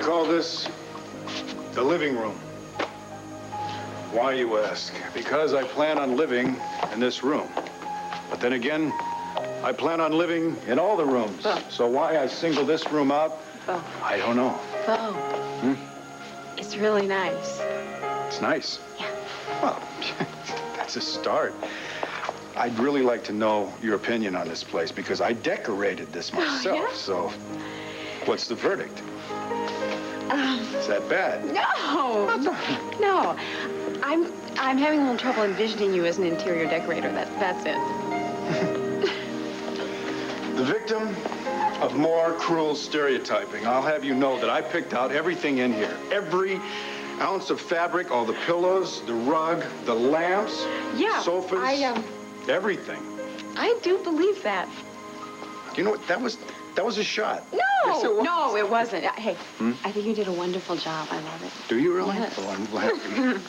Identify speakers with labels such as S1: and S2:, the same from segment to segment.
S1: call this the living room. Why, you ask? Because I plan on living in this room. But then again, I plan on living in all the rooms.
S2: Bo.
S1: So why I single this room out,
S2: Bo.
S1: I don't know.
S2: Bo. It's really nice.
S1: It's nice.
S2: Yeah.
S1: Well, that's a start. I'd really like to know your opinion on this place because I decorated this myself.
S2: Yeah?
S1: So what's the verdict? Is that bad?
S2: No. No. I'm having a little trouble envisioning you as an interior decorator. That's it.
S1: The victim of more cruel stereotyping. I'll have you know that I picked out everything in here. Every ounce of fabric, all the pillows, the rug, the lamps,
S2: Yeah,
S1: sofas, everything.
S2: I do believe that.
S1: You know what? That was a shot.
S2: No,
S1: Yes, it was.
S2: no, it wasn't. Hey, I think you did a wonderful job. I love it.
S1: Do you really?
S2: Yes.
S1: Oh, I'm glad.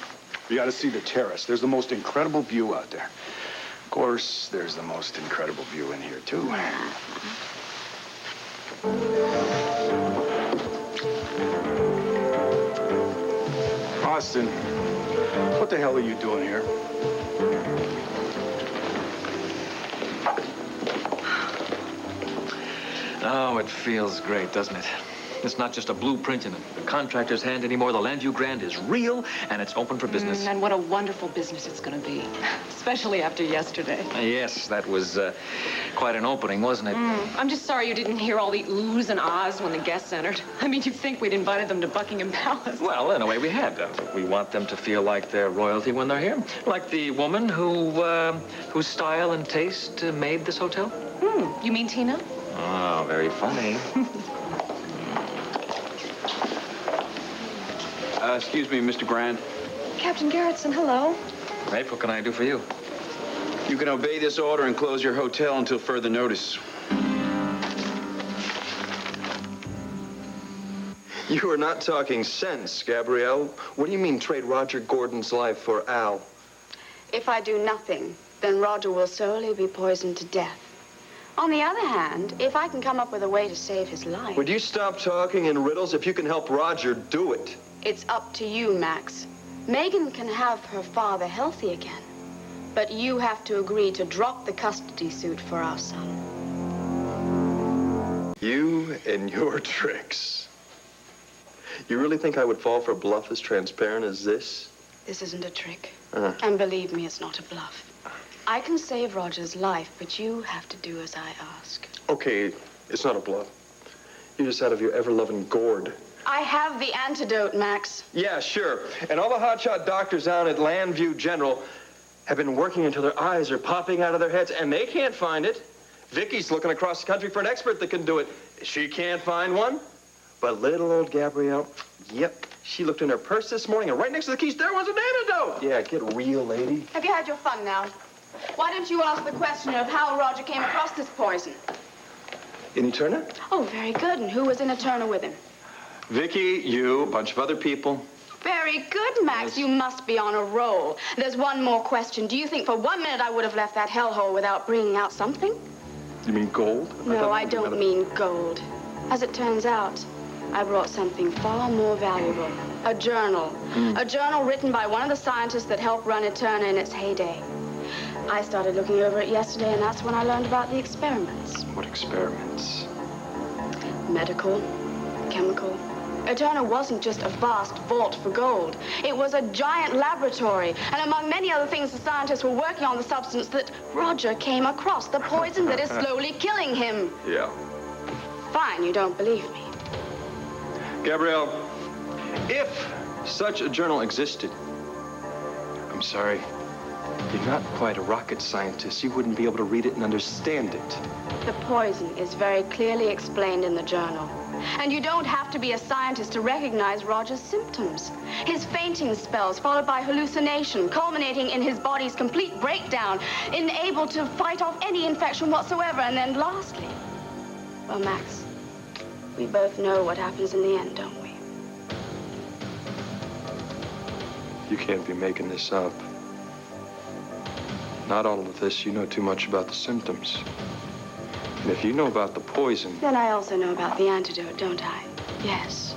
S1: You got to see the terrace. There's the most incredible view out there. Of course, there's the most incredible view in here, too. Austin, what the hell are you doing here?
S3: Oh, it feels great, doesn't it? It's not just a blueprint in a contractor's hand anymore. The land you grant is real, and it's open for business.
S2: And what a wonderful business it's going to be, especially after yesterday.
S3: Yes, that was quite an opening, wasn't it?
S2: I'm just sorry you didn't hear all the oohs and ahs when the guests entered. I mean, you'd think we'd invited them to Buckingham Palace.
S3: Well, in a way, we had. We want them to feel like they're royalty when they're here. Like the woman whose style and taste made this hotel.
S2: You mean Tina?
S3: Oh, very funny.
S4: Excuse me, Mr. Grand.
S2: Captain Garrettson, hello.
S3: Rafe, what can I do for you?
S4: You can obey this order and close your hotel until further notice.
S5: You are not talking sense, Gabrielle. What do you mean trade Roger Gordon's life for Al?
S6: If I do nothing, then Roger will solely be poisoned to death. On the other hand, if I can come up with a way to save his life...
S5: Would you stop talking in riddles? If you can help Roger, do it.
S6: It's up to you, Max. Megan can have her father healthy again. But you have to agree to drop the custody suit for our son.
S5: You and your tricks. You really think I would fall for a bluff as transparent as this?
S6: This isn't a trick. And believe me, it's not a bluff. I can save Roger's life, but you have to do as I ask.
S5: Okay, it's not a bluff. You're just out of your ever-loving gourd.
S6: I have the antidote, Max.
S5: Yeah, sure. And all the hotshot doctors down at Landview General have been working until their eyes are popping out of their heads, and they can't find it. Vicky's looking across the country for an expert that can do it. She can't find one. But little old Gabrielle, yep, she looked in her purse this morning, and right next to the keys there was an antidote. Yeah, get real, lady.
S6: Have you had your fun now? Why don't you ask the question of how Roger came across this poison?
S5: In Eterna?
S6: Oh, very good. And who was in Eterna with him?
S4: Vicky, you, a bunch of other people.
S6: Very good, Max. You must be on a roll. There's one more question. Do you think for 1 minute I would have left that hellhole without bringing out something?
S5: You mean gold?
S6: No, I don't mean gold. As it turns out, I brought something far more valuable. A journal. A journal written by one of the scientists that helped run Eterna in its heyday. I started looking over it yesterday, and that's when I learned about the experiments.
S5: What experiments?
S6: Medical, chemical. Eterna wasn't just a vast vault for gold. It was a giant laboratory. And among many other things, the scientists were working on the substance that Roger came across, the poison that is slowly killing him.
S5: Yeah.
S6: Fine, you don't believe me.
S5: Gabrielle, if such a journal existed, I'm sorry, you're not quite a rocket scientist. You wouldn't be able to read it and understand it.
S6: The poison is very clearly explained in the journal. And you don't have to be a scientist to recognize Roger's symptoms. His fainting spells, followed by hallucination, culminating in his body's complete breakdown, unable to fight off any infection whatsoever. And then lastly, well, Max, we both know what happens in the end, don't we?
S5: You can't be making this up. Not all of this. You know too much about the symptoms. And if you know about the poison...
S6: Then I also know about the antidote, don't I? Yes.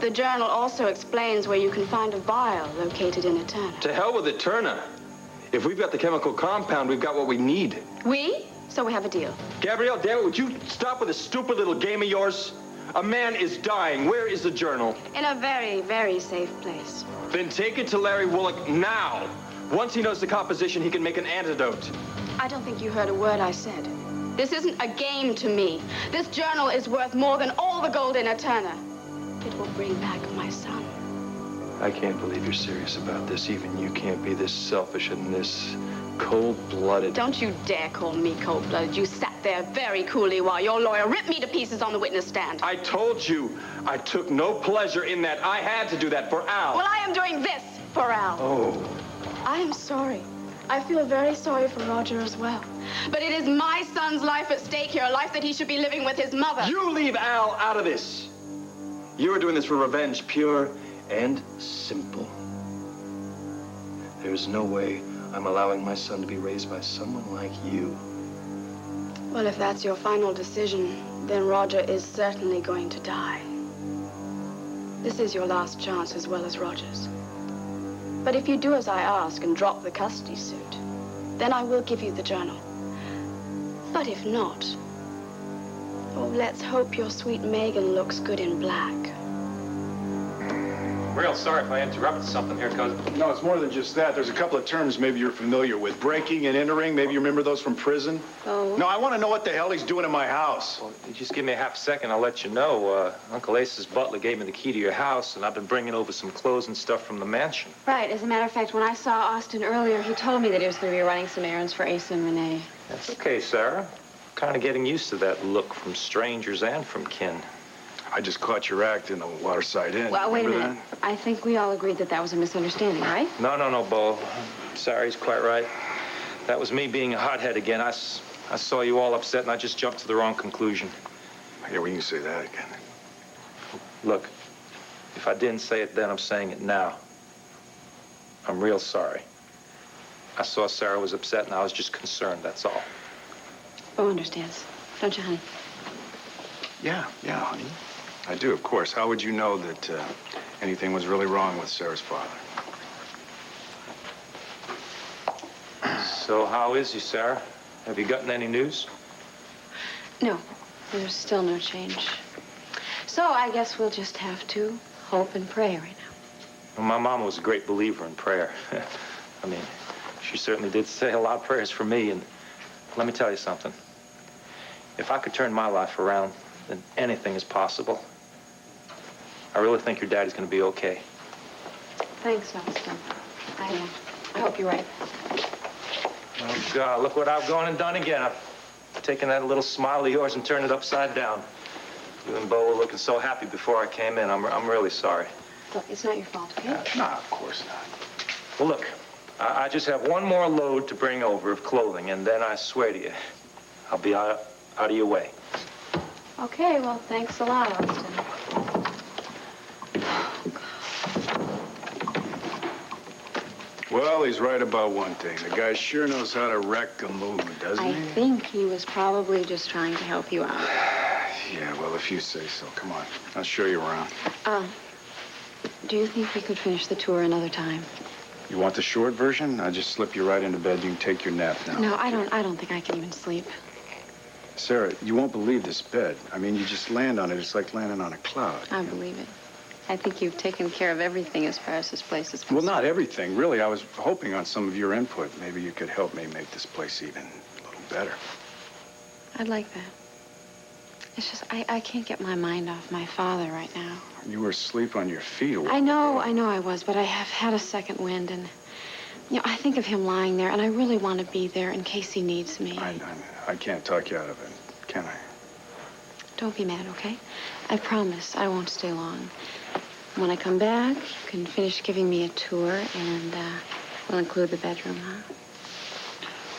S6: The journal also explains where you can find a vial located in Eterna.
S5: To hell with Eterna. If we've got the chemical compound, we've got what we need.
S6: We? So we have a deal.
S5: Gabrielle, damn it, would you stop with this stupid little game of yours? A man is dying. Where is the journal?
S6: In a very, very safe place.
S5: Then take it to Larry Woolley now. Once he knows the composition, he can make an antidote.
S6: I don't think you heard a word I said. This isn't a game to me. This journal is worth more than all the gold in Eterna. It will bring back my son.
S5: I can't believe you're serious about this. Even you can't be this selfish and this cold-blooded.
S6: Don't you dare call me cold-blooded. You sat there very coolly while your lawyer ripped me to pieces on the witness stand.
S5: I told you I took no pleasure in that. I had to do that for Al.
S6: Well, I am doing this for Al.
S5: Oh.
S6: I am sorry. I feel very sorry for Roger as well. But it is my son's life at stake here, a life that he should be living with his mother.
S5: You leave Al out of this. You are doing this for revenge, pure and simple. There's no way I'm allowing my son to be raised by someone like you.
S6: Well, if that's your final decision, then Roger is certainly going to die. This is your last chance as well as Roger's. But if you do as I ask and drop the custody suit, then I will give you the journal. But if not, oh, let's hope your sweet Megan looks good in black.
S3: Real sorry if I interrupted something here, cousin.
S1: No, it's more than just that. There's a couple of terms maybe you're familiar with. Breaking and entering. Maybe you remember those from prison.
S6: Oh.
S1: No, I want to know what the hell he's doing in my house.
S3: Well, you just give me a half second, I'll let you know. Uncle Ace's butler gave me the key to your house, and I've been bringing over some clothes and stuff from the mansion.
S2: Right. As a matter of fact, when I saw Austin earlier, he told me that he was going to be running some errands for Asa and Renee.
S3: That's okay, Sarah. Kind of getting used to that look from strangers and from kin.
S1: I just caught your act in the Waterside Inn.
S2: Well, wait a
S1: Remember
S2: minute. I think we all agreed that that was a misunderstanding, right?
S3: No, Bo. Sorry, he's quite right. That was me being a hothead again. I saw you all upset, and I just jumped to the wrong conclusion.
S1: that? Yeah, we can say that again.
S3: Look, if I didn't say it then, I'm saying it now. I'm real sorry. I saw Sarah was upset, and I was just concerned, that's all.
S2: Bo understands. Don't you, honey?
S1: Yeah, honey. I do, of course. How would you know that anything was really wrong with Sarah's father?
S3: So how is he, Sarah? Have you gotten any news?
S2: No. There's still no change. So I guess we'll just have to hope and pray right now.
S3: Well, my mama was a great believer in prayer. I mean, she certainly did say a lot of prayers for me, and let me tell you something. If I could turn my life around, then anything is possible. I really think your daddy's gonna be okay.
S2: Thanks, Austin. I hope you're right.
S3: Oh, God, look what I've gone and done again. I've taken that little smile of yours and turned it upside down. You and Bo were looking so happy before I came in. I'm really sorry.
S2: Look, it's not your fault, okay?
S1: No, of course not.
S3: Well, look, I just have one more load to bring over of clothing, and then I swear to you, I'll be out of your way.
S2: Okay, well, thanks a lot, Austin.
S1: Well, he's right about one thing. The guy sure knows how to wreck a movement, doesn't
S2: I
S1: he?
S2: think he was probably just trying to help you out.
S1: Yeah, well, if you say so. Come on. I'll show you around.
S2: Do you think we could finish the tour another time?
S1: You want the short version? I'll just slip you right into bed. You can take your nap now.
S2: No, I don't think I can even sleep.
S1: Sarah, you won't believe this bed. I mean, you just land on it. It's like landing on a cloud.
S2: I believe it. I think you've taken care of everything as far as this place is concerned.
S1: Well, not everything, really. I was hoping on some of your input. Maybe you could help me make this place even a little better.
S2: I'd like that. It's just, I can't get my mind off my father right now.
S1: You were asleep on your feet a while
S2: I know I was, but I have had a second wind, and, you know, I think of him lying there, and I really want to be there in case he needs me.
S1: I can't talk you out of it, can I?
S2: Don't be mad, okay? I promise I won't stay long. When I come back, you can finish giving me a tour, and we'll include the bedroom, huh?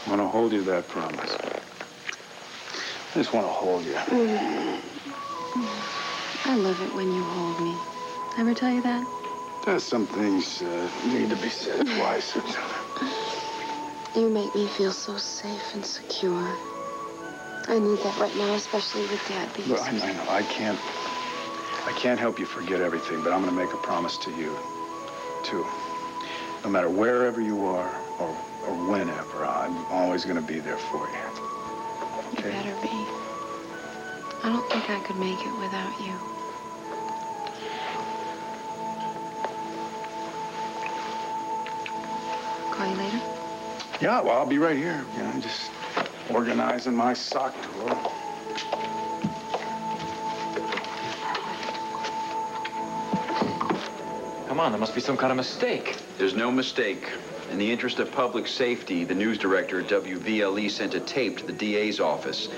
S1: I want to hold you that promise. I just want to hold you.
S2: I love it when you hold me. Ever tell you that?
S1: Some things need to be said twice.
S2: You make me feel so safe and secure. I need that right now, especially with Dad being
S1: Look,
S2: so
S1: I know. I I can't help you forget everything, but I'm going to make a promise to you, too. No matter wherever you are or whenever, I'm always going to be there for you.
S2: You better be. I don't think I could make it without you. Call you later?
S1: Yeah, well, I'll be right here. You know, just organizing my sock drawer.
S3: Come on, there must be some kind of mistake.
S4: There's no mistake. In the interest of public safety, the news director at WVLE sent a tape to the DA's office.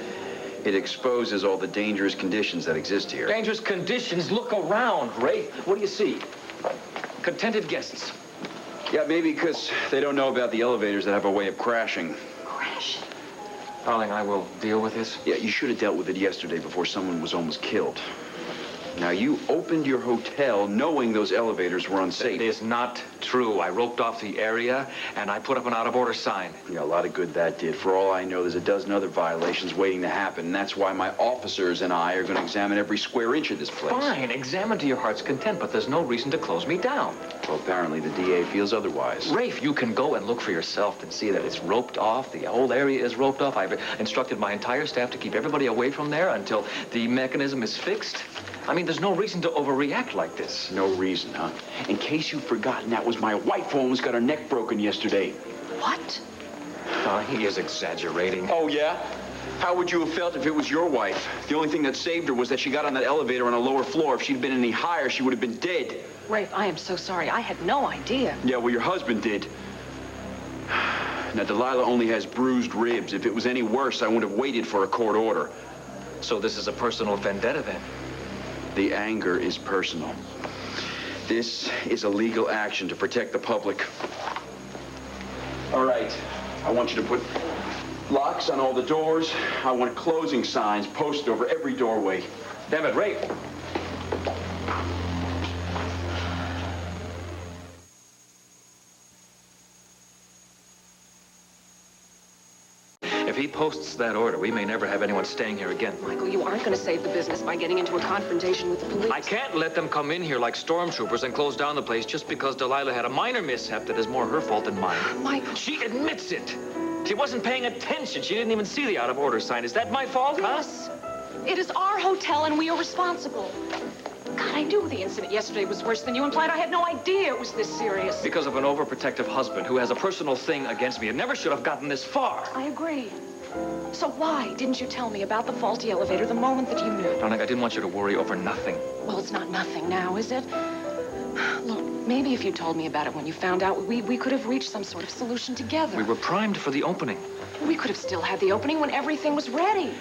S4: It exposes all the dangerous conditions that exist here.
S3: Dangerous conditions? Look around, Ray. What do you see? Contented guests.
S4: Yeah, maybe because they don't know about the elevators that have a way of crashing.
S2: Crash.
S3: Darling, I will deal with this.
S4: Yeah, you should have dealt with it yesterday before someone was almost killed. Now, you opened your hotel knowing those elevators were unsafe.
S3: It is not true. I roped off the area, and I put up an out-of-order sign.
S4: Yeah, a lot of good that did. For all I know, there's a dozen other violations waiting to happen, and that's why my officers and I are going to examine every square inch of this place.
S3: Fine, examine to your heart's content, but there's no reason to close me down.
S4: Well, apparently the DA feels otherwise.
S3: Rafe, you can go and look for yourself and see that it's roped off. The whole area is roped off. I've instructed my entire staff to keep everybody away from there until the mechanism is fixed. I mean, there's no reason to overreact like this.
S4: No reason, huh? In case you've forgotten, that was my wife who almost got her neck broken yesterday.
S2: What?
S3: He is exaggerating.
S4: Oh, yeah? How would you have felt if it was your wife? The only thing that saved her was that she got on that elevator on a lower floor. If she'd been any higher, she would have been dead.
S7: Rafe, I am so sorry. I had no idea.
S4: Yeah, well, your husband did. Now, Delilah only has bruised ribs. If it was any worse, I wouldn't have waited for a court order.
S3: So this is a personal vendetta, then?
S4: The anger is personal. This is a legal action to protect the public. All right. I want you to put locks on all the doors. I want closing signs posted over every doorway.
S3: Damn it, Rafe. If he posts that order, we may never have anyone staying here again.
S7: Michael, you aren't going to save the business by getting into a confrontation with the police.
S3: I can't let them come in here like stormtroopers and close down the place just because Delilah had a minor mishap that is more her fault than mine.
S7: Michael.
S3: She admits it. She wasn't paying attention. She didn't even see the out-of-order sign. Is that my fault, huh?
S7: Yes. It is our hotel, and we are responsible. God, I knew the incident yesterday was worse than you implied. I had no idea it was this serious.
S3: Because of an overprotective husband who has a personal thing against me. It never should have gotten this far.
S7: I agree. So why didn't you tell me about the faulty elevator the moment that you knew?
S3: Darling, I didn't want you to worry over nothing.
S7: Well, it's not nothing now, is it? Look, maybe if you told me about it when you found out, we could have reached some sort of solution together.
S3: We were primed for the opening.
S7: We could have still had the opening when everything was ready.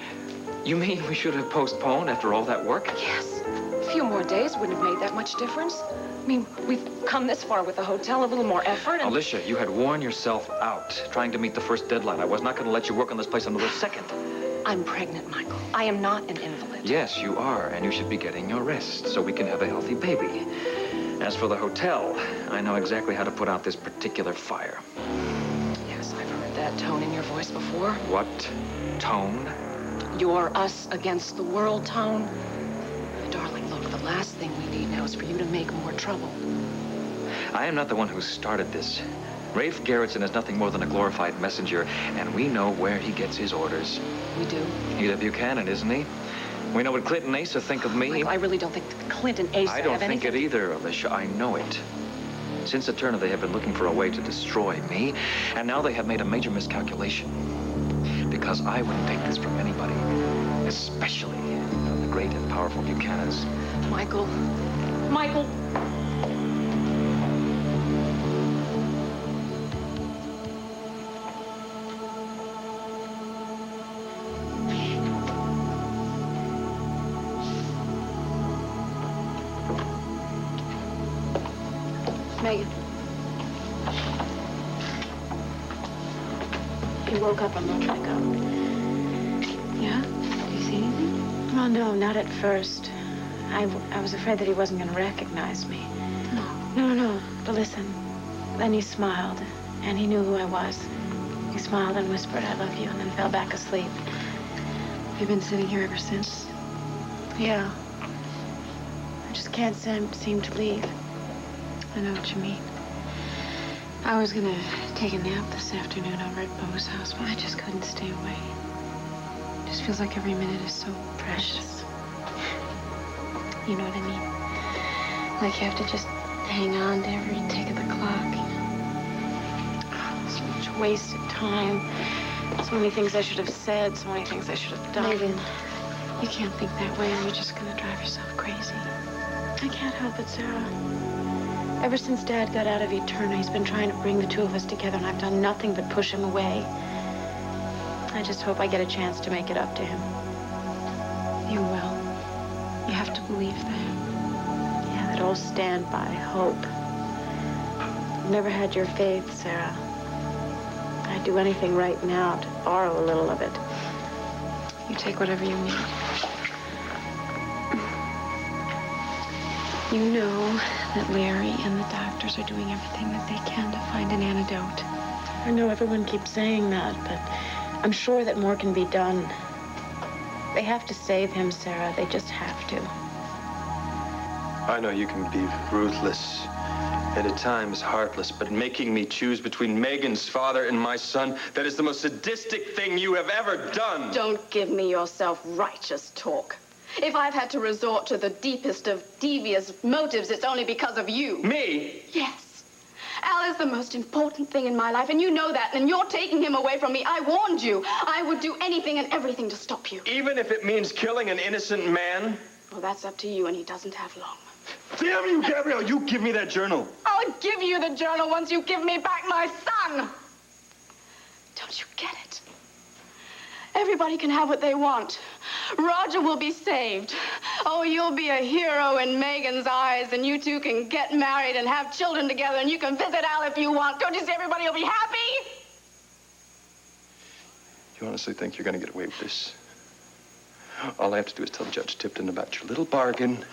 S3: You mean we should have postponed after all that work?
S7: Yes. A few more days wouldn't have made that much difference. I mean, we've come this far with the hotel, a little more effort, and...
S3: Alicia, you had worn yourself out trying to meet the first deadline. I was not going to let you work on this place another second.
S7: I'm pregnant, Michael. I am not an invalid.
S3: Yes, you are, and you should be getting your rest so we can have a healthy baby. As for the hotel, I know exactly how to put out this particular fire.
S7: Yes, I've heard that tone in your voice before.
S3: What tone?
S7: Your us against the world tone. Darling, look, the last thing we need now is for you to make more trouble.
S3: I am not the one who started this. Rafe Garrettson is nothing more than a glorified messenger, and we know where he gets his orders.
S7: We do.
S3: He's a Buchanan, isn't he? We know what Clinton Asa think of me.
S7: Michael, I really don't think Clinton Asa
S3: I don't
S7: have
S3: think
S7: anything...
S3: it either, Alicia. I know it. Since the turn, they have been looking for a way to destroy me, and now they have made a major miscalculation. Because I wouldn't take this from anybody, especially the great and powerful Buchanans.
S7: Michael. Michael! Megan. He woke up a moment ago.
S2: Yeah? Did you see anything?
S8: Well, no, not at first. I was afraid that he wasn't going to recognize me. No. But listen. Then he smiled, and he knew who I was. He smiled and whispered, "I love you," and then fell back asleep.
S2: You've been sitting here ever since?
S8: Yeah. just can't seem to leave.
S2: I know what you mean. I was gonna take a nap this afternoon over at Bo's house, but I just couldn't stay away. It just feels like every minute is so precious. You know what I mean? Like you have to just hang on to every tick of the clock. So much wasted time. So many things I should have said, so many things I should have done.
S8: Megan,
S2: You can't think that way or you're just gonna drive yourself crazy.
S8: I can't help it, Sarah. Ever since Dad got out of Eterna, he's been trying to bring the two of us together, and I've done nothing but push him away. I just hope I get a chance to make it up to him.
S2: You will. You have to believe that.
S8: Yeah, that old standby hope. I've never had your faith, Sarah. I'd do anything right now to borrow a little of it.
S2: You take whatever you need. You know that Larry and the doctors are doing everything that they can to find an antidote.
S8: I know everyone keeps saying that, but I'm sure that more can be done. They have to save him, Sarah. They just have to.
S5: I know you can be ruthless and at times heartless, but making me choose between Megan's father and my son, that is the most sadistic thing you have ever done.
S6: Don't give me your self-righteous talk. If I've had to resort to the deepest of devious motives, it's only because of you.
S5: Me?
S6: Yes. Al is the most important thing in my life, and you know that, and you're taking him away from me. I warned you. I would do anything and everything to stop you.
S5: Even if it means killing an innocent man?
S6: Well, that's up to you, and he doesn't have long.
S5: Damn you, Gabrielle, you give me that journal.
S6: I'll give you the journal once you give me back my son. Don't you get it? Everybody can have what they want. Roger will be saved. Oh, you'll be a hero in Megan's eyes, and you two can get married and have children together, and you can visit Al if you want. Don't you see everybody will be happy?
S5: You honestly think you're going to get away with this? All I have to do is tell Judge Tipton about your little bargain.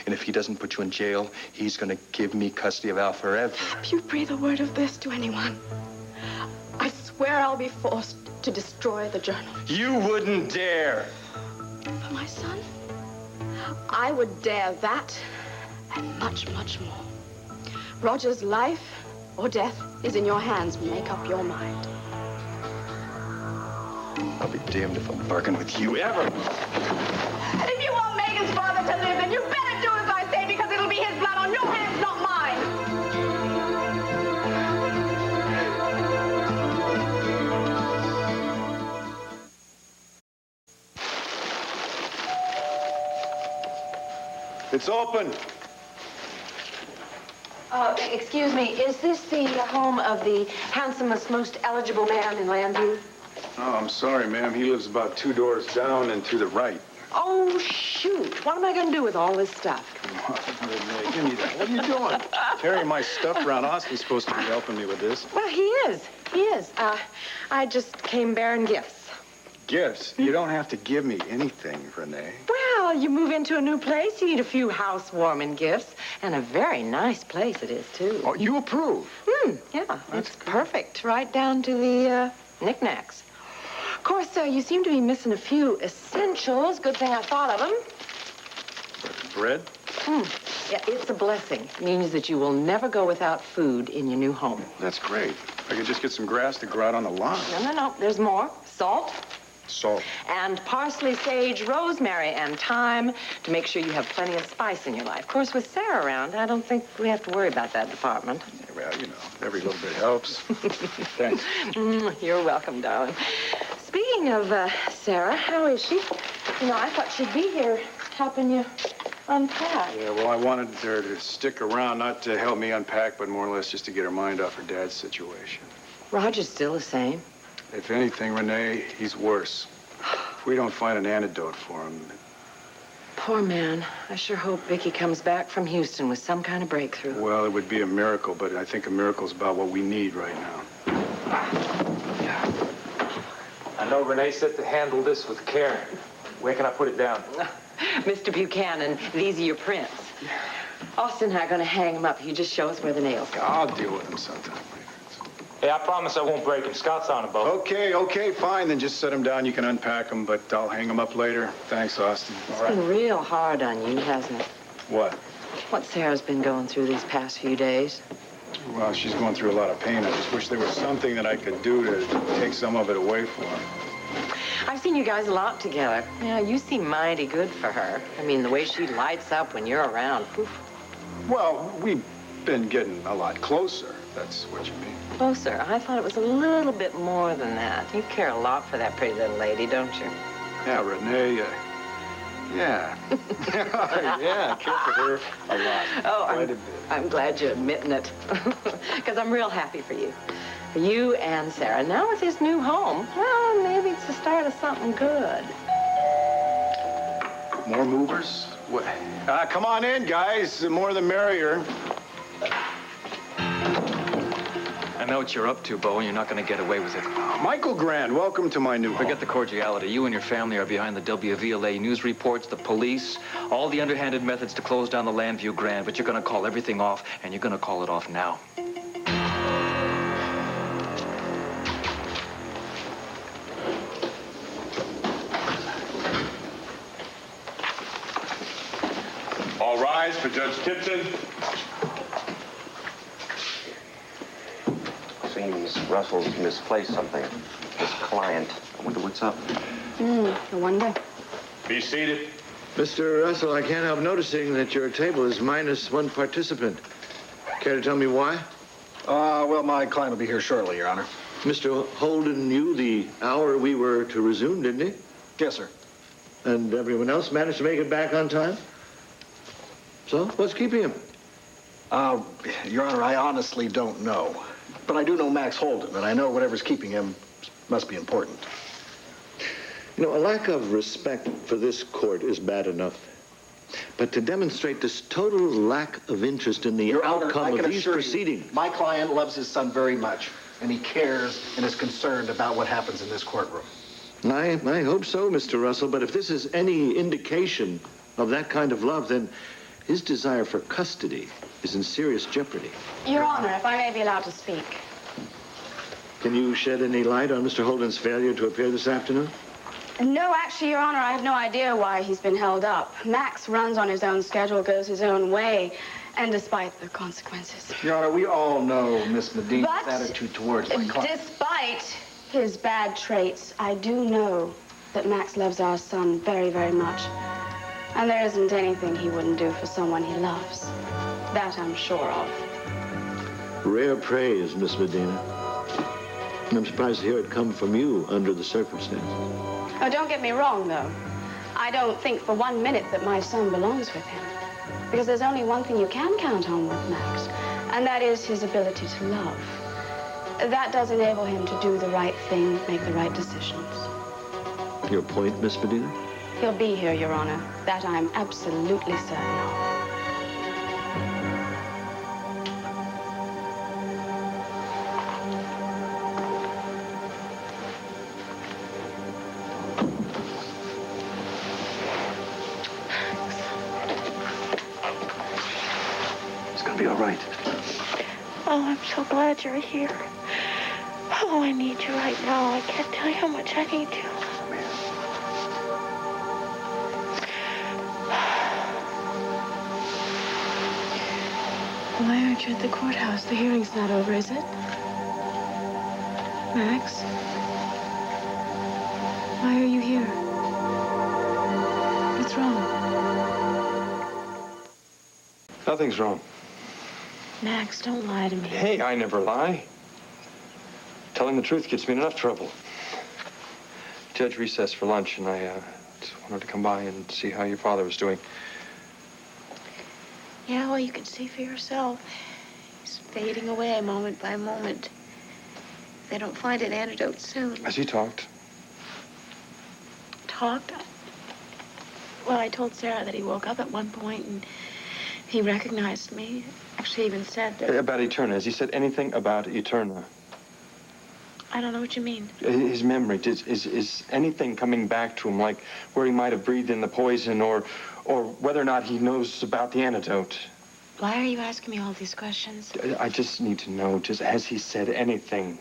S5: And if he doesn't put you in jail, he's going to give me custody of Al forever.
S6: If you breathe a word of this to anyone, I swear I'll be forced to destroy the journal.
S5: You wouldn't dare.
S6: For my son, I would dare that and much, much more. Roger's life or death is in your hands. Make up your mind.
S5: I'll be damned if I'll bargain with you ever.
S6: And if you want Megan's father to live, then you better do as I say, because it'll be his blood on your hands, not mine.
S1: It's open.
S9: Excuse me, is this the home of the handsomest, most eligible man in Landview?
S1: Oh, I'm sorry, ma'am. He lives about 2 doors down and to the right.
S9: Oh, shoot. What am I going to do with all this stuff?
S1: Give me that. What are you doing? Carrying my stuff around. Austin's supposed to be helping me with this.
S9: Well, he is. He is. I just came bearing gifts.
S1: Gifts? You don't have to give me anything, Renee.
S9: Well, you move into a new place, you need a few housewarming gifts. And a very nice place it is, too.
S1: Oh, you approve?
S9: Yeah, it's perfect. Right down to the knickknacks. Of course, you seem to be missing a few essentials. Good thing I thought of them.
S1: Bread?
S9: Yeah, it's a blessing. It means that you will never go without food in your new home.
S1: That's great. I could just get some grass to grow out on the lawn.
S9: No. There's more. Salt.
S1: Salt.
S9: And parsley, sage, rosemary, and thyme to make sure you have plenty of spice in your life. Of course, with Sarah around, I don't think we have to worry about that department.
S1: Yeah, well, you know, every little bit helps. Thanks.
S9: You're welcome, darling. Speaking of Sarah, how is she? You know, I thought she'd be here helping you unpack.
S1: Yeah, well, I wanted her to stick around, not to help me unpack, but more or less just to get her mind off her dad's situation.
S9: Roger's still the same.
S1: If anything, Renee, he's worse. If we don't find an antidote for him...
S9: Poor man. I sure hope Vicky comes back from Houston with some kind of breakthrough.
S1: Well, it would be a miracle, but I think a miracle's about what we need right now.
S3: I know Renee said to handle this with care. Where can I put it down?
S9: Mr. Buchanan, these are your prints. Austin and I are going to hang them up. You just show us where the nails go.
S1: I'll deal with him sometime later.
S3: Hey, I promise I won't break him. Scott's on a boat.
S1: Okay, fine. Then just set him down. You can unpack him, but I'll hang him up later. Thanks, Austin.
S9: It's been real hard on you, hasn't it?
S1: What?
S9: What Sarah's been going through these past few days.
S1: Well, she's going through a lot of pain. I just wish there was something that I could do to take some of it away for her.
S9: I've seen you guys a lot together. Yeah, you seem mighty good for her. I mean, the way she lights up when you're around. Oof.
S1: Well, we've been getting a lot closer. That's what you mean.
S9: Closer. I thought it was a little bit more than that. You care a lot for that pretty little lady, don't you?
S1: Yeah, Renee, yeah. Yeah, I care for her a lot.
S9: Oh,
S1: Quite a bit.
S9: I'm glad you're admitting it. Because I'm real happy for you. For you and Sarah. Now with his new home, well, maybe it's the start of something good.
S1: More movers? What? Come on in, guys. The more the merrier.
S10: I know what you're up to, Bo, and you're not going to get away with it.
S1: Michael Grand, welcome to my new home.
S10: Forget the cordiality. You and your family are behind the WVLA news reports, the police, all the underhanded methods to close down the Landview Grand, but you're going to call everything off, and you're going to call it off now.
S11: All rise for Judge Tipton.
S12: Seems Russell's misplaced something. His client. I wonder what's up.
S6: I wonder.
S11: Be seated.
S13: Mr. Russell, I can't help noticing that your table is minus one participant. Care to tell me why?
S14: Well, my client will be here shortly, Your Honor.
S13: Mr. Holden knew the hour we were to resume, didn't he?
S14: Yes, sir.
S13: And everyone else managed to make it back on time? So, what's keeping him?
S14: Your Honor, I honestly don't know. But I do know Max Holden, and I know whatever's keeping him must be important.
S13: You know, a lack of respect for this court is bad enough. But to demonstrate this total lack of interest in the
S14: Your Honor,
S13: outcome
S14: I can
S13: of these
S14: assure
S13: proceedings.
S14: you, my client loves his son very much, and he cares and is concerned about what happens in this courtroom.
S13: I hope so, Mr. Russell, but if this is any indication of that kind of love, then his desire for custody is in serious jeopardy.
S6: Your Honor, if I may be allowed to speak.
S13: Can you shed any light on Mr. Holden's failure to appear this afternoon?
S6: No, actually, Your Honor, I have no idea why he's been held up. Max runs on his own schedule, goes his own way, and despite the consequences.
S14: Your Honor, we all know Miss Medina's
S6: But
S14: attitude towards my client.
S6: Despite his bad traits, I do know that Max loves our son very, very much. And there isn't anything he wouldn't do for someone he loves. That I'm sure of.
S13: Rare praise, Miss Medina. I'm surprised to hear it come from you under the circumstances.
S6: Oh, don't get me wrong, though. I don't think for 1 minute that my son belongs with him. Because there's only one thing you can count on with Max, and that is his ability to love. That does enable him to do the right thing, make the right decisions.
S13: Your point, Miss Medina?
S6: He'll be here, Your Honor. That I'm absolutely certain of.
S13: It's gonna be all right.
S8: Oh, I'm so glad you're here. Oh, I need you right now. I can't tell you how much I need you.
S2: Why aren't you at the courthouse? The hearing's not over, is it? Max? Why are you here? What's wrong?
S5: Nothing's wrong.
S2: Max, don't lie to me.
S5: Hey, I never lie. Telling the truth gets me in enough trouble. Judge recessed for lunch, and I just wanted to come by and see how your father was doing.
S8: Yeah, well, you can see for yourself. He's fading away moment by moment. If they don't find an antidote soon.
S5: Has he talked?
S8: Talked? Well, I told Sarah that he woke up at one point and he recognized me. Actually, even said that...
S5: About Eterna. Has he said anything about Eterna?
S8: I don't know what you mean.
S5: His memory. Is anything coming back to him, like where he might have breathed in the poison or whether or not he knows about the antidote?
S8: Why are you asking me all these questions?
S5: I just need to know, just has he said anything?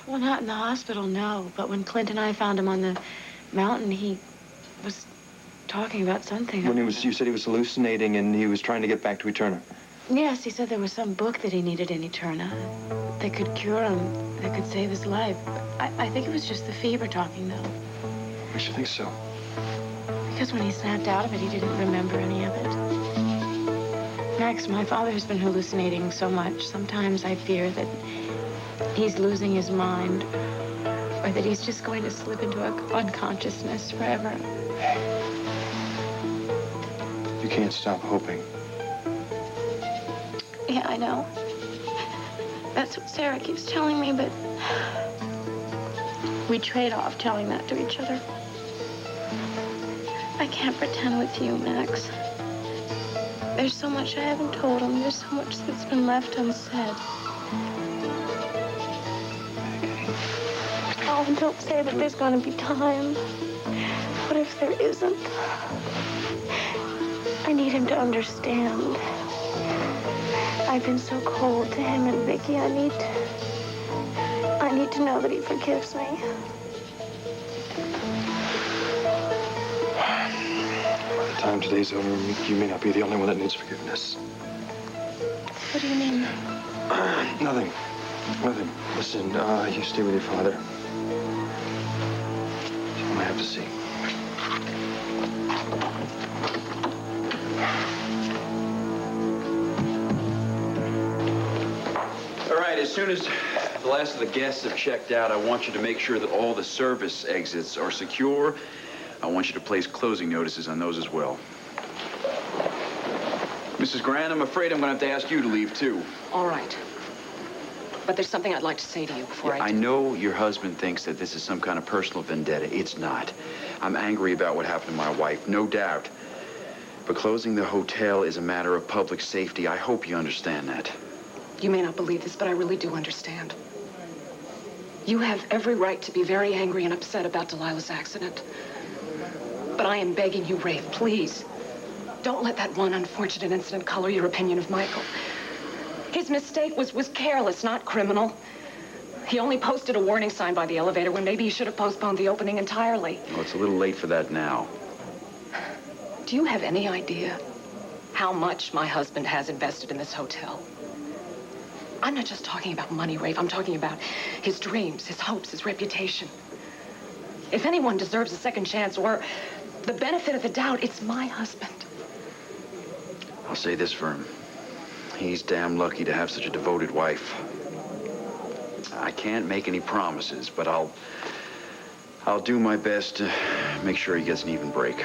S8: Well, not in the hospital, no. But when Clint and I found him on the mountain, he was talking about something.
S5: You said he was hallucinating and he was trying to get back to Eterna.
S8: Yes, he said there was some book that he needed in Eterna. They could cure him. They could save his life. I think it was just the fever talking, though.
S5: Makes you think so?
S8: Because when he snapped out of it, he didn't remember any of it. Max, my father has been hallucinating so much. Sometimes I fear that he's losing his mind, or that he's just going to slip into unconsciousness forever.
S5: You can't stop hoping.
S2: Yeah, I know. That's what Sarah keeps telling me, but we trade off telling that to each other. I can't pretend with you, Max. There's so much I haven't told him. There's so much that's been left unsaid. Oh, don't say that there's going to be time. What if there isn't? I need him to understand. I've been so cold to him and Vicky. I need to know that he forgives me.
S5: By the time today's over, you may not be the only one that needs forgiveness.
S2: What do you mean?
S5: Nothing. Nothing. Listen, you stay with your father. That's all I have to see.
S4: All right, as soon as the last of the guests have checked out, I want you to make sure that all the service exits are secure. I want you to place closing notices on those as well. Mrs. Grant, I'm afraid I'm going to have to ask you to leave, too.
S7: All right. But there's something I'd like to say to you before I do.
S4: I know your husband thinks that this is some kind of personal vendetta. It's not. I'm angry about what happened to my wife, no doubt. But closing the hotel is a matter of public safety. I hope you understand that.
S7: You may not believe this, but I really do understand. You have every right to be very angry and upset about Delilah's accident. But I am begging you, Rafe, please, don't let that one unfortunate incident color your opinion of Michael. His mistake was careless, not criminal. He only posted a warning sign by the elevator when maybe he should have postponed the opening entirely.
S4: Well, it's a little late for that now.
S7: Do you have any idea how much my husband has invested in this hotel? I'm not just talking about money, Rafe. I'm talking about his dreams, his hopes, his reputation. If anyone deserves a second chance or the benefit of the doubt, it's my husband.
S4: I'll say this for him. He's damn lucky to have such a devoted wife. I can't make any promises, but I'll do my best to make sure he gets an even break.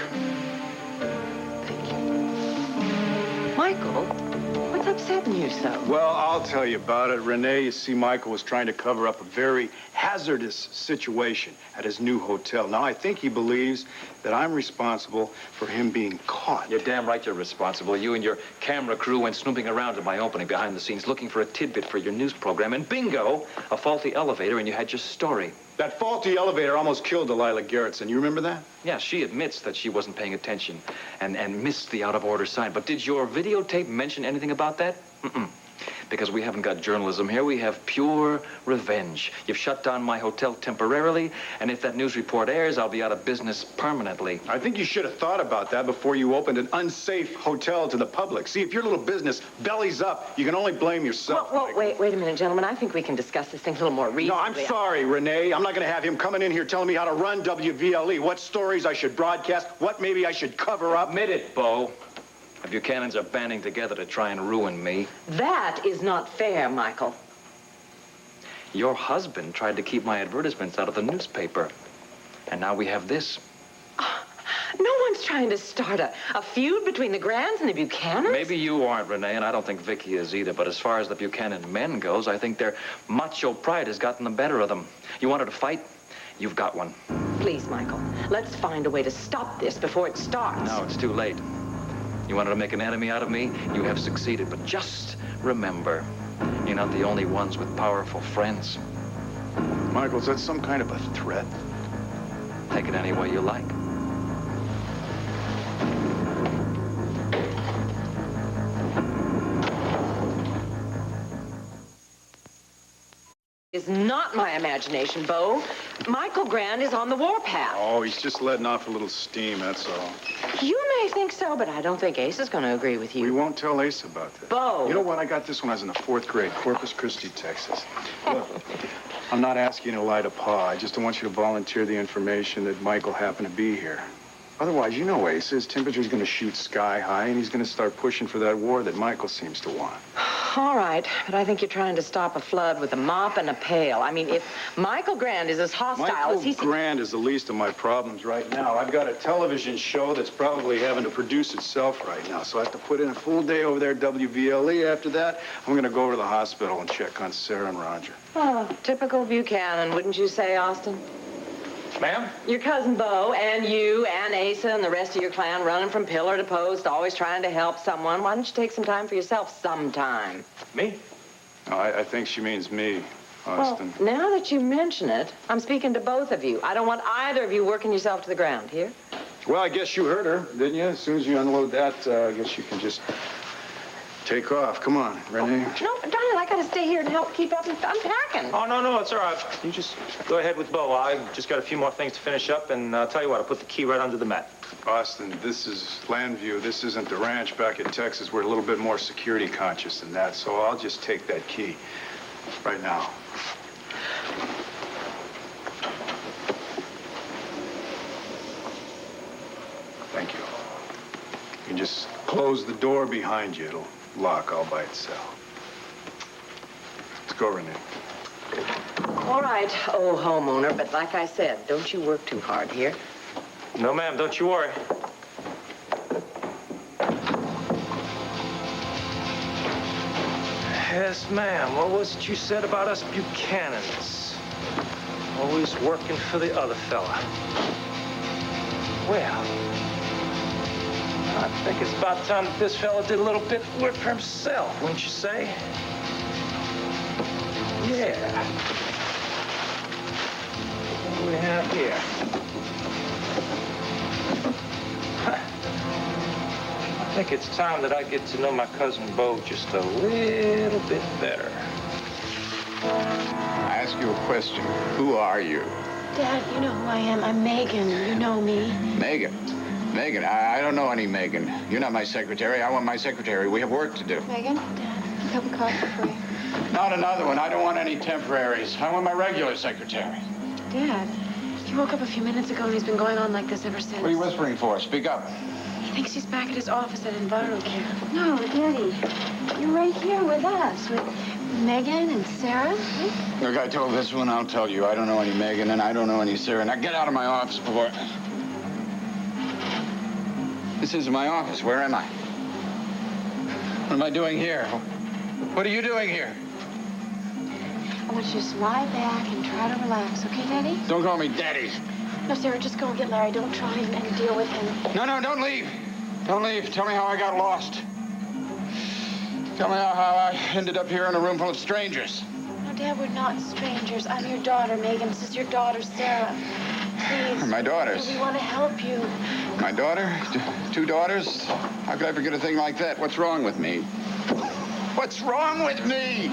S9: Michael, what's upsetting you so?
S1: Well, I'll tell you about it. Renee, you see, Michael was trying to cover up a very hazardous situation at his new hotel. Now, I think he believes that I'm responsible for him being caught.
S10: You're damn right you're responsible. You and your camera crew went snooping around at my opening behind the scenes looking for a tidbit for your news program. And bingo, a faulty elevator, and you had your story.
S1: That faulty elevator almost killed Delilah Garrettson. You remember that?
S10: Yeah, she admits that she wasn't paying attention and missed the out-of-order sign. But did your videotape mention anything about that? Mm-mm. Because we haven't got journalism here. We have pure revenge. You've shut down my hotel temporarily, and if that news report airs, I'll be out of business permanently.
S1: I think you should have thought about that before you opened an unsafe hotel to the public. See, if your little business bellies up, you can only blame yourself.
S9: Well, wait a minute, gentlemen. I think we can discuss this thing a little more
S1: No,
S9: reasonably.
S1: I'm sorry, Renee. I'm not going to have him coming in here telling me how to run WVLE, what stories I should broadcast, what maybe I should cover up.
S10: Admit it, Bo. The Buchanans are banding together to try and ruin me.
S9: That is not fair, Michael.
S10: Your husband tried to keep my advertisements out of the newspaper. And now we have this.
S9: No one's trying to start a feud between the Grands and the Buchanans.
S10: Maybe you aren't, Renee, and I don't think Vicky is either. But as far as the Buchanan men goes, I think their macho pride has gotten the better of them. You wanted to fight? You've got one.
S9: Please, Michael, let's find a way to stop this before it starts.
S10: No, it's too late. You wanted to make an enemy out of me? You have succeeded. But just remember, you're not the only ones with powerful friends.
S1: Michael, is that some kind of a threat?
S10: Take it any way you like.
S9: Is is not my imagination, Bo. Michael Grand is on the warpath.
S1: Oh, he's just letting off a little steam, that's all.
S9: You may think so, but I don't think Ace is going to agree with you.
S1: We won't tell Ace about this.
S9: Bo!
S1: You know what? I got this when I was in the 4th grade, Corpus Christi, Texas. Look, I'm not asking you to light a paw. I just don't want you to volunteer the information that Michael happened to be here. Otherwise, you know Ace, his temperature's going to shoot sky high, and he's going to start pushing for that war that Michael seems to want.
S9: All right, but I think you're trying to stop a flood with a mop and a pail. I mean, if Michael Grand is as hostile as he...
S1: Michael Grand is the least of my problems right now. I've got a television show that's probably having to produce itself right now, so I have to put in a full day over there at WVLE. After that, I'm going to go over to the hospital and check on Sarah and Roger.
S9: Oh, typical Buchanan, wouldn't you say, Austin?
S3: Ma'am?
S9: Your cousin Bo and you and Asa and the rest of your clan running from pillar to post, always trying to help someone. Why don't you take some time for yourself sometime?
S3: Me?
S1: No, I think she means me, Austin.
S9: Well, now that you mention it, I'm speaking to both of you. I don't want either of you working yourself to the ground, here?
S1: Well, I guess you heard her, didn't you? As soon as you unload that, I guess you can just take off. Come on, Renee.
S9: No, darling, I gotta stay here and help keep up and unpacking.
S3: Oh, no, it's all right. You just go ahead with Bo. I just got a few more things to finish up, and I'll tell you what, I'll put the key right under the mat.
S1: Austin, this is Landview. This isn't the ranch back in Texas. We're a little bit more security conscious than that, so I'll just take that key right now. Thank you. You can just close the door behind you. It'll lock all by itself. Let's go, Renee.
S9: All right, old homeowner, but like I said, don't you work too hard here.
S3: No, ma'am, don't you worry. Yes, ma'am. What was it you said about us Buchanans? Always working for the other fella. Well, I think it's about time that this fella did a little bit of work for himself, wouldn't you say? Yeah. What do we have here? I think it's time that I get to know my cousin Bo just a little bit better.
S15: I ask you a question. Who are you?
S8: Dad, you know who I am. I'm Megan. You know me.
S15: Megan. Megan, I don't know any Megan. You're not my secretary. I want my secretary. We have work to do.
S2: Megan, Dad, a cup of coffee for you.
S15: Not another one. I don't want any temporaries. I want my regular secretary.
S8: Dad, he woke up a few minutes ago and he's been going on like this ever since.
S15: What are you whispering for? Speak up.
S8: He thinks he's back at his office at EnviroCare.
S2: No, Daddy, you're right here with us, with Megan and Sarah.
S15: Look, I told this one, I'll tell you. I don't know any Megan and I don't know any Sarah. Now get out of my office before... This isn't my office. Where am I? What am I doing here? What are you doing here?
S2: I want you to just lie back and try to relax, okay, Daddy?
S15: Don't call me Daddy.
S2: No, Sarah, just go and get Larry. Don't try and deal with him.
S15: No, don't leave. Don't leave. Tell me how I got lost. Tell me how I ended up here in a room full of strangers.
S8: No, Dad, we're not strangers. I'm your daughter, Megan. This is your daughter, Sarah. Please.
S15: My daughters.
S8: We want to help you.
S15: My daughter? Two daughters? How could I forget a thing like that? What's wrong with me? What's wrong with me?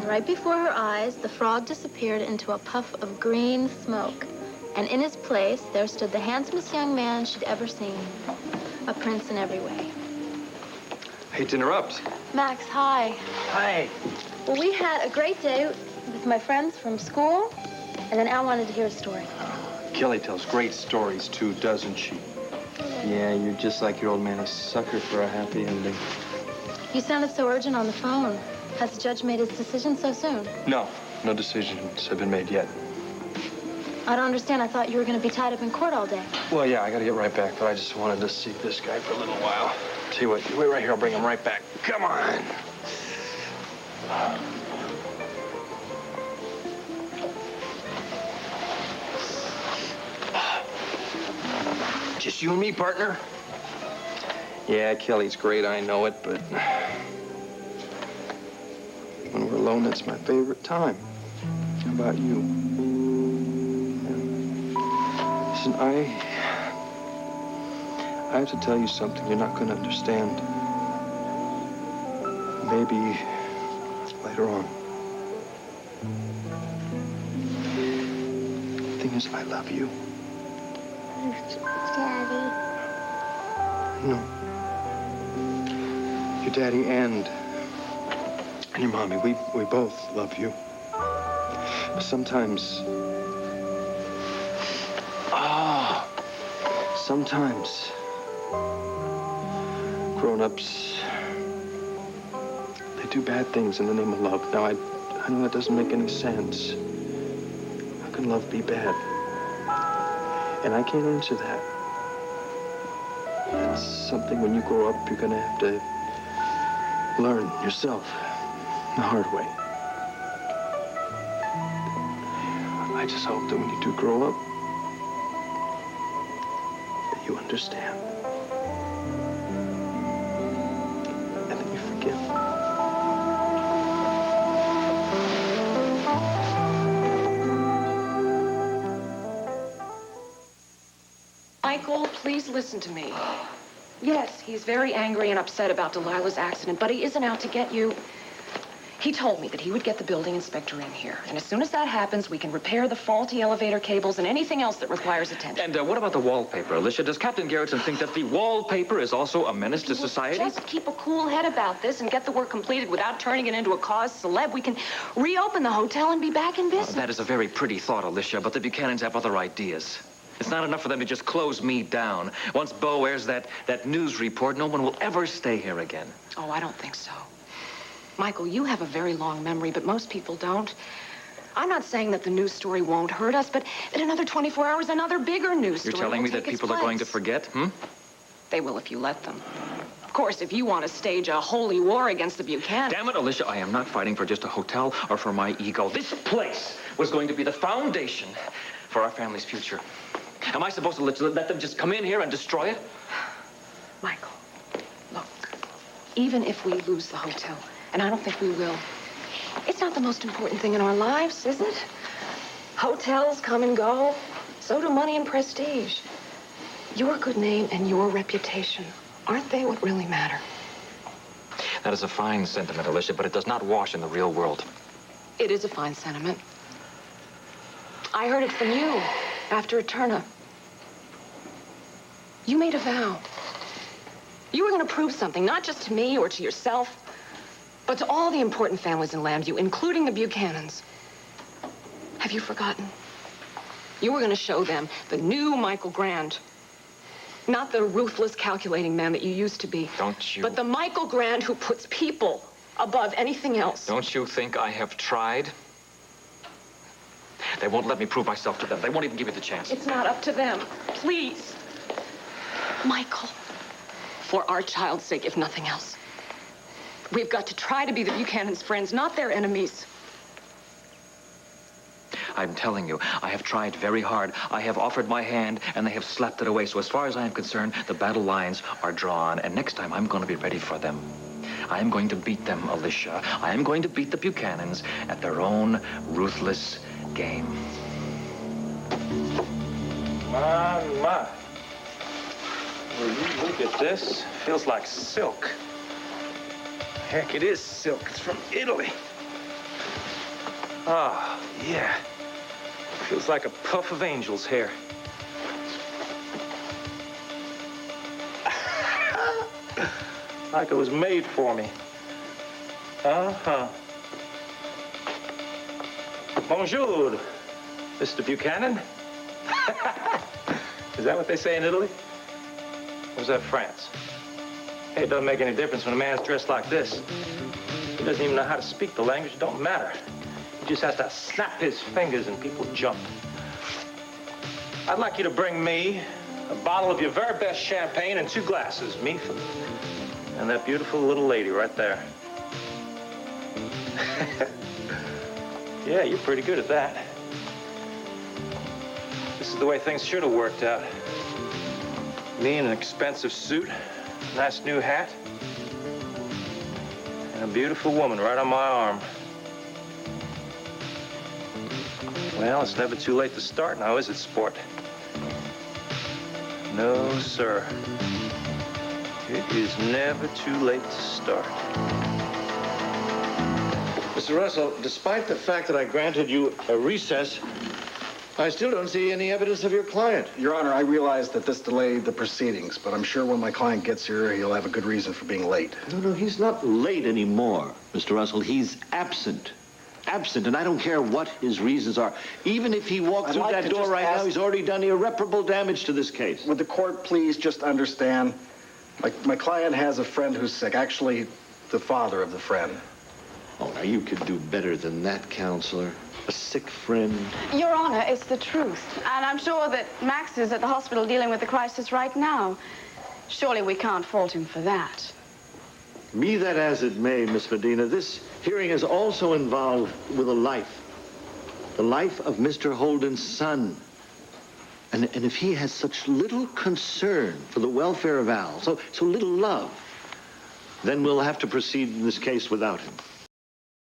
S16: Right before her eyes, the frog disappeared into a puff of green smoke. And in his place, there stood the handsomest young man she'd ever seen. A prince in every way.
S5: Hate to interrupt.
S16: Max, hi.
S3: Hi.
S16: Well, we had a great day with my friends from school, and then Al wanted to hear a story.
S5: Kelly tells great stories, too, doesn't she? Yeah, you're just like your old man, a sucker for a happy ending.
S16: You sounded so urgent on the phone. Has the judge made his decision so soon?
S5: No decisions have been made yet.
S16: I don't understand. I thought you were going to be tied up in court all day.
S5: Well, yeah, I got to get right back, but I just wanted to see this guy for a little while. Tell you what, you wait right here. I'll bring him right back. Come on. Just you and me, partner? Yeah, Kelly's great, I know it, but when we're alone, that's my favorite time. How about you? Listen, I have to tell you something you're not going to understand. Maybe later on. The thing is, I love you.
S17: Daddy.
S5: No. Your daddy and your mommy, we both love you. But sometimes... sometimes... grown-ups... they do bad things in the name of love. Now, I know that doesn't make any sense. How can love be bad? And I can't answer that. That's something when you grow up, you're gonna have to learn yourself the hard way. I just hope that when you do grow up, that you understand. And that you forgive.
S7: Michael, please listen to me. Yes, he's very angry and upset about Delilah's accident, but he isn't out to get you. He told me that he would get the building inspector in here. And as soon as that happens, we can repair the faulty elevator cables and anything else that requires attention.
S10: And what about the wallpaper, Alicia? Does Captain Garrettson think that the wallpaper is also a menace to society?
S7: Just keep a cool head about this and get the work completed without turning it into a cause celeb. We can reopen the hotel and be back in business.
S10: That is a very pretty thought, Alicia, but the Buchanans have other ideas. It's not enough for them to just close me down. Once Bo airs that news report, no one will ever stay here again.
S7: Oh, I don't think so. Michael, you have a very long memory, but most people don't. I'm not saying that the news story won't hurt us, but in another 24 hours, another bigger news story
S10: You're telling
S7: will
S10: me that
S7: take its
S10: people are going to
S7: place.
S10: forget,
S7: They will if you let them. Of course, if you want to stage a holy war against the Buchanans...
S10: Damn it, Alicia, I am not fighting for just a hotel or for my ego. This place was going to be the foundation for our family's future. Am I supposed to let them just come in here and destroy it?
S7: Michael, look, even if we lose the hotel, and I don't think we will, it's not the most important thing in our lives, is it? Hotels come and go. So do money and prestige. Your good name and your reputation, aren't they what really matter?
S10: That is a fine sentiment, Alicia, but it does not wash in the real world.
S7: It is a fine sentiment. I heard it from you after a turn-up. You made a vow. You were going to prove something, not just to me or to yourself, but to all the important families in Lambview, including the Buchanans. Have you forgotten? You were going to show them the new Michael Grand. Not the ruthless, calculating man that you used to be.
S10: Don't you...
S7: But the Michael Grand who puts people above anything else.
S10: Don't you think I have tried? They won't let me prove myself to them. They won't even give me the chance.
S7: It's not up to them. Please. Michael, for our child's sake, if nothing else, we've got to try to be the Buchanans' friends, not their enemies.
S10: I'm telling you, I have tried very hard. I have offered my hand, and they have slapped it away. So as far as I am concerned, the battle lines are drawn, and next time I'm going to be ready for them. I am going to beat them, Alicia. I am going to beat the Buchanans at their own ruthless game.
S3: My. Will you look at this? Feels like silk. Heck, it is silk. It's from Italy. Oh, yeah. Feels like a puff of angel's hair. Like it was made for me. Uh-huh. Bonjour, Mr. Buchanan. Is that what they say in Italy? Or was that France? Hey, it doesn't make any difference when a man's dressed like this. He doesn't even know how to speak the language. It don't matter. He just has to snap his fingers and people jump. I'd like you to bring me a bottle of your very best champagne and 2 glasses, me and that beautiful little lady right there. Yeah, you're pretty good at that. This is the way things should have worked out. Me in an expensive suit, nice new hat, and a beautiful woman right on my arm. Well, it's never too late to start now, is it, sport? No, sir. It is never too late to start.
S13: Mr. Russell, despite the fact that I granted you a recess, I still don't see any evidence of your client.
S14: Your Honor, I realize that this delayed the proceedings, but I'm sure when my client gets here, he'll have a good reason for being late.
S13: No, he's not late anymore, Mr. Russell. He's absent. Absent, and I don't care what his reasons are. Even if he walked through that door right now, he's already done irreparable damage to this case.
S14: Would the court please just understand? My client has a friend who's sick. Actually, the father of the friend.
S13: Oh, now you could do better than that, counselor. A sick friend.
S6: Your Honor, it's the truth. And I'm sure that Max is at the hospital dealing with the crisis right now. Surely we can't fault him for that.
S13: Be that as it may, Miss Medina, this hearing is also involved with a life. The life of Mr. Holden's son. And if he has such little concern for the welfare of Al, so little love, then we'll have to proceed in this case without him.